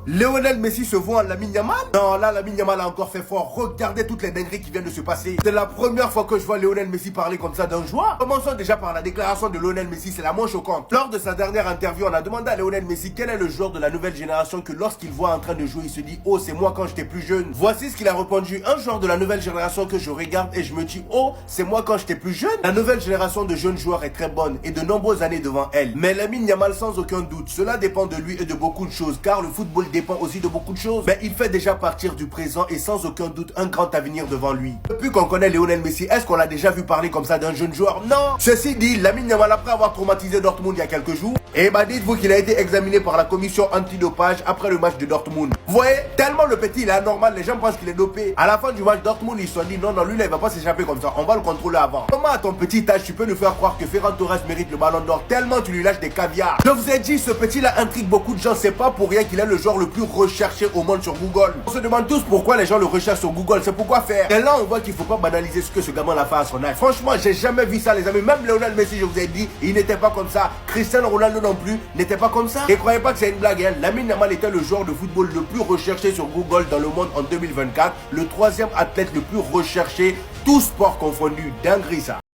Lionel Messi se voit en Lamine Yamal? Non, là, Lamine Yamal a encore fait fort. Regardez toutes les dingueries qui viennent de se passer. C'est la première fois que je vois Lionel Messi parler comme ça d'un joueur. Commençons déjà par la déclaration de Lionel Messi, c'est la moins choquante. Lors de sa dernière interview, on a demandé à Lionel Messi quel est le joueur de la nouvelle génération que lorsqu'il voit en train de jouer, il se dit « Oh, c'est moi quand j'étais plus jeune ». Voici ce qu'il a répondu. Un joueur de la nouvelle génération que je regarde et je me dis « Oh, c'est moi quand j'étais plus jeune ». La nouvelle génération de jeunes joueurs est très bonne et de nombreuses années devant elle. Mais Lamine Yamal, sans aucun doute, cela dépend de lui et de beaucoup de choses, car le football dépend aussi de beaucoup de choses. Mais il fait déjà partir du présent et sans aucun doute un grand avenir devant lui. Depuis qu'on connaît Lionel Messi, est-ce qu'on l'a déjà vu parler comme ça d'un jeune joueur? Non. Ceci dit, Lamine Yamal, après avoir traumatisé Dortmund il y a quelques jours, et bah dites-vous qu'il a été examiné par la commission antidopage après le match de Dortmund. Vous voyez, tellement le petit il est anormal, les gens pensent qu'il est dopé. À la fin du match Dortmund, ils se sont dit non, lui là il va pas s'échapper comme ça, on va le contrôler avant. Comment à ton petit âge tu peux nous faire croire que Ferran Torres mérite le ballon d'or tellement tu lui lâches des caviars? Je vous ai dit, ce petit là intrigue beaucoup de gens, c'est pas pour rien qu'il est le joueur le plus recherché au monde sur Google. On se demande tous pourquoi les gens le recherchent sur Google, c'est pourquoi faire. Et là on voit qu'il faut pas banaliser ce que ce gamin a fait à son âge. Franchement, j'ai jamais vu ça les amis, même Lionel Messi, je vous ai dit, il n'était pas comme ça. Cristiano Ronaldo non plus n'était pas comme ça. Et croyez pas que c'est une blague, hein. Lamine Yamal était le joueur de football le plus recherché sur Google dans le monde en 2024, le troisième athlète le plus recherché, tout sport confondu. Dinguerie ça.